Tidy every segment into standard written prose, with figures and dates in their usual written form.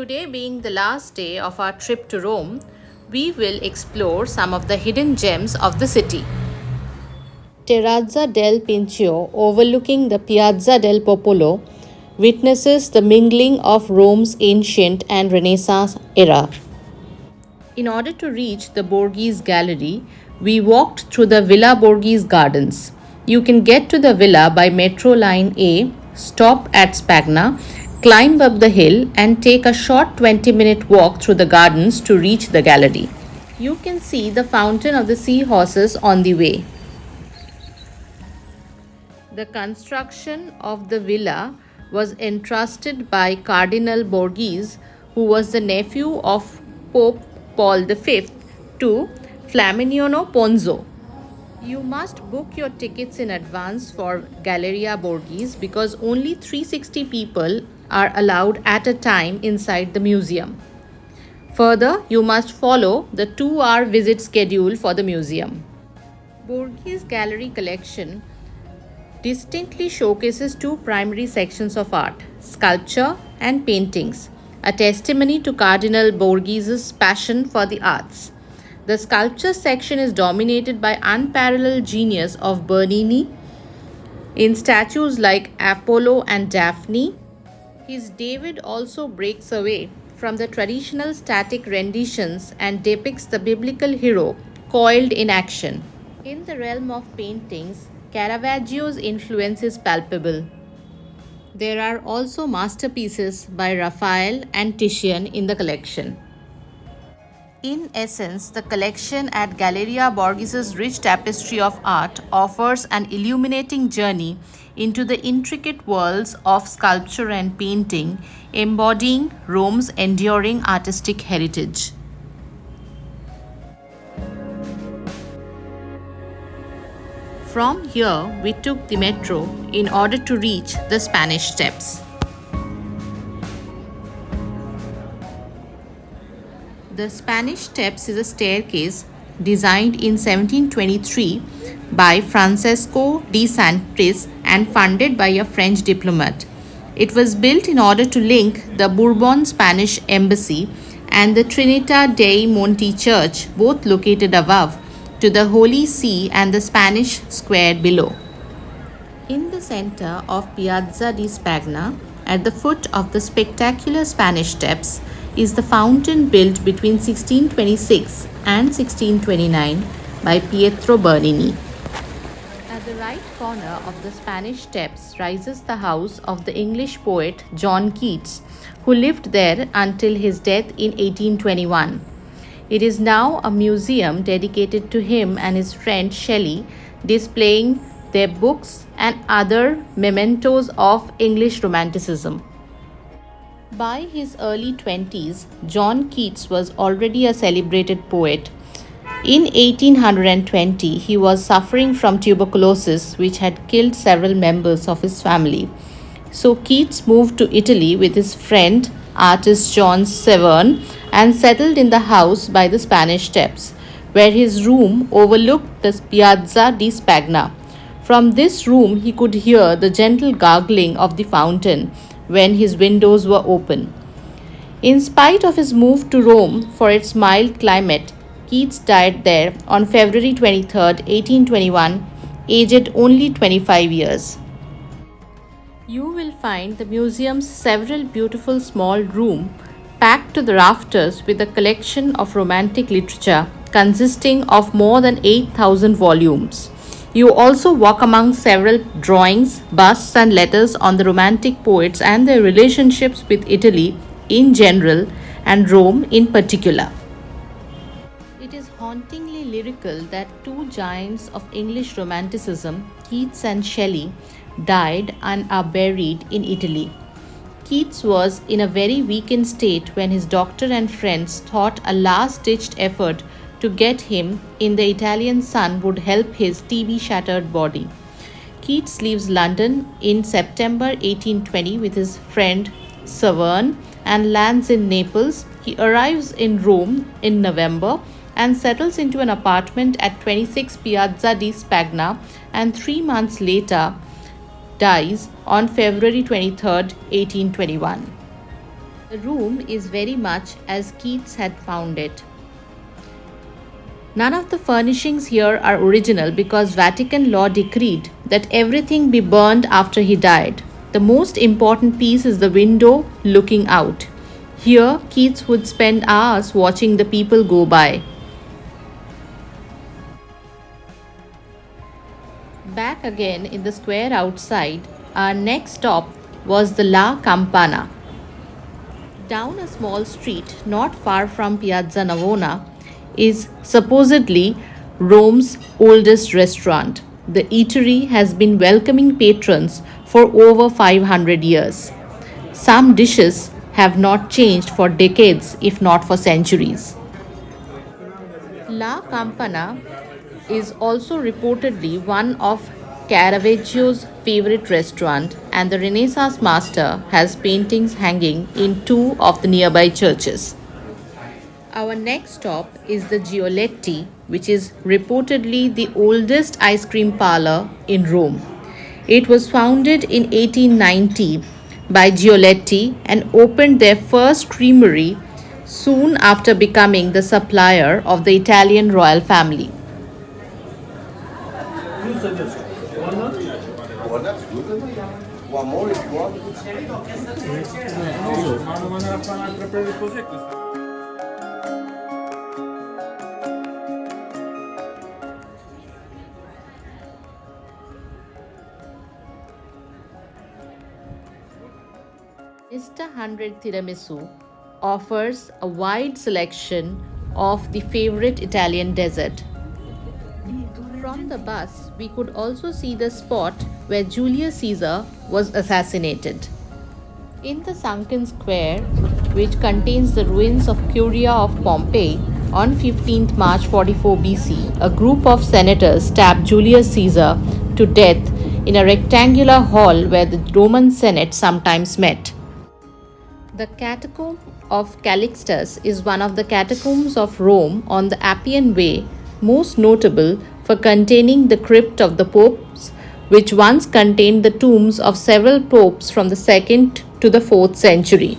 Today, being the last day of our trip to Rome, we will explore some of the hidden gems of the city. Terrazza del Pincio, overlooking the Piazza del Popolo, witnesses the mingling of Rome's ancient and Renaissance era. In order to reach the Borghese Gallery, we walked through the Villa Borghese Gardens. You can get to the villa by Metro Line A, stop at Spagna, climb up the hill, and take a short 20-minute walk through the gardens to reach the gallery. You can see the fountain of the seahorses on the way. The construction of the villa was entrusted by Cardinal Borghese, who was the nephew of Pope Paul V, to Flaminio Ponzo. You must book your tickets in advance for Galleria Borghese because only 360 people are allowed at a time inside the museum. Further, you must follow the 2-hour visit schedule for the museum. Borghese Gallery collection distinctly showcases two primary sections of art, sculpture and paintings, a testimony to Cardinal Borghese's passion for the arts. The sculpture section is dominated by unparalleled genius of Bernini in statues like Apollo and Daphne. His David also breaks away from the traditional static renditions and depicts the biblical hero coiled in action. In the realm of paintings, Caravaggio's influence is palpable. There are also masterpieces by Raphael and Titian in the collection. In essence, the collection at Galleria Borghese's rich tapestry of art offers an illuminating journey into the intricate worlds of sculpture and painting, embodying Rome's enduring artistic heritage. From here, we took the metro in order to reach the Spanish Steps. The Spanish Steps is a staircase designed in 1723 by Francesco de Santis and funded by a French diplomat. It was built in order to link the Bourbon Spanish Embassy and the Trinita dei Monti Church, both located above, to the Holy See and the Spanish Square below. In the center of Piazza di Spagna, at the foot of the spectacular Spanish Steps, is the fountain built between 1626 and 1629 by Pietro Bernini. At the right corner of the Spanish Steps rises the house of the English poet John Keats, who lived there until his death in 1821. It is now a museum dedicated to him and his friend Shelley, displaying their books and other mementos of English Romanticism. By his early 20s, John Keats was already a celebrated poet. In 1820, he was suffering from tuberculosis, which had killed several members of his family. So Keats moved to Italy with his friend, artist John Severn, and settled in the house by the Spanish Steps, where his room overlooked the Piazza di Spagna. From this room, he could hear the gentle gargling of the fountain when his windows were open. In spite of his move to Rome for its mild climate, Keats died there on February 23, 1821, aged only 25 years. You will find the museum's several beautiful small rooms packed to the rafters with a collection of romantic literature consisting of more than 8,000 volumes. You also walk among several drawings, busts, and letters on the romantic poets and their relationships with Italy in general and Rome in particular. It is hauntingly lyrical that two giants of English Romanticism, Keats and Shelley, died and are buried in Italy. Keats was in a very weakened state when his doctor and friends thought a last-ditched effort to get him in the Italian sun would help his TB-shattered body. Keats leaves London in September 1820 with his friend Severn and lands in Naples. He arrives in Rome in November and settles into an apartment at 26 Piazza di Spagna, and 3 months later dies on February 23, 1821. The room is very much as Keats had found it. None of the furnishings here are original because Vatican law decreed that everything be burned after he died. The most important piece is the window looking out. Here, Keats would spend hours watching the people go by. Back again in the square outside, our next stop was the La Campana. Down a small street not far from Piazza Navona is supposedly Rome's oldest restaurant. The eatery has been welcoming patrons for over 500 years. Some dishes have not changed for decades, if not for centuries. La Campana is also reportedly one of Caravaggio's favorite restaurant, and the Renaissance master has paintings hanging in two of the nearby churches. Our next stop is the Gioletti, which is reportedly the oldest ice cream parlor in Rome. It was founded in 1890 by Gioletti and opened their first creamery soon after becoming the supplier of the Italian royal family. One more if you want. Mr. 100 Tiramisu offers a wide selection of the favorite Italian dessert. From the bus, we could also see the spot where Julius Caesar was assassinated. In the sunken square, which contains the ruins of Curia of Pompeii, on 15th March 44 BC, a group of senators stabbed Julius Caesar to death in a rectangular hall where the Roman Senate sometimes met. The Catacomb of Calixtus is one of the catacombs of Rome on the Appian Way, most notable for containing the crypt of the popes, which once contained the tombs of several popes from the 2nd to the 4th century.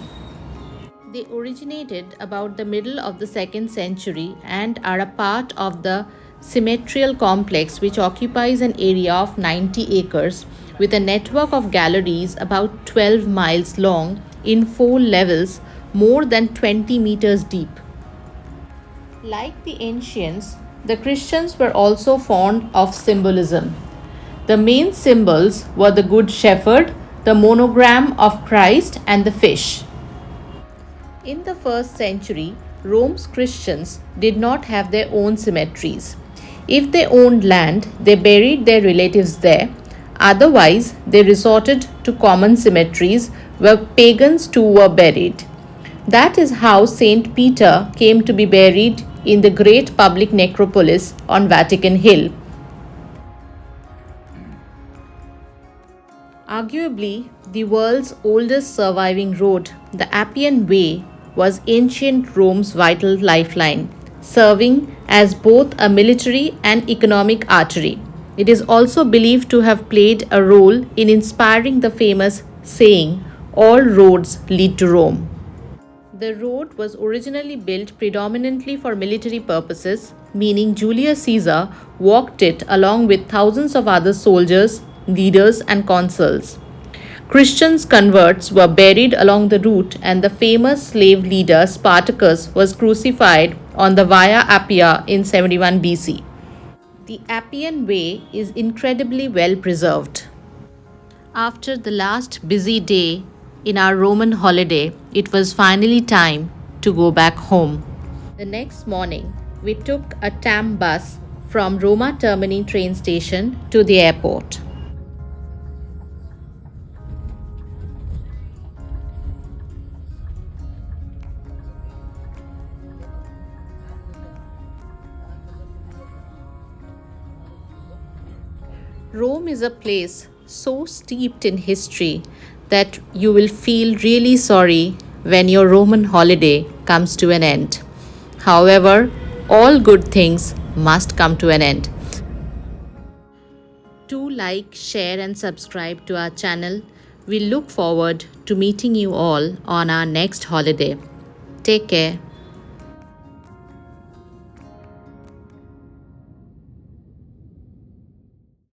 They originated about the middle of the 2nd century and are a part of the cemeterial complex, which occupies an area of 90 acres with a network of galleries about 12 miles long in 4 levels, more than 20 meters deep. Like the ancients, the Christians were also fond of symbolism. The main symbols were the Good Shepherd, the monogram of Christ, and the fish. In the 1st century, Rome's Christians did not have their own cemeteries. If they owned land, they buried their relatives there. Otherwise, they resorted to common cemeteries where pagans too were buried. That is how Saint Peter came to be buried in the great public necropolis on Vatican Hill. Arguably, the world's oldest surviving road, the Appian Way, was ancient Rome's vital lifeline, serving as both a military and economic artery. It is also believed to have played a role in inspiring the famous saying, "All roads lead to Rome." The road was originally built predominantly for military purposes, meaning Julius Caesar walked it along with thousands of other soldiers, leaders, and consuls. Christian converts were buried along the route, and the famous slave leader Spartacus was crucified on the Via Appia in 71 BC. The Appian Way is incredibly well preserved. After the last busy day in our Roman holiday, it was finally time to go back home. The next morning, we took a tram bus from Roma Termini train station to the airport. Rome is a place so steeped in history that you will feel really sorry when your Roman holiday comes to an end. However, all good things must come to an end. Do like, share, and subscribe to our channel We look forward to meeting you all on our next holiday. Take care.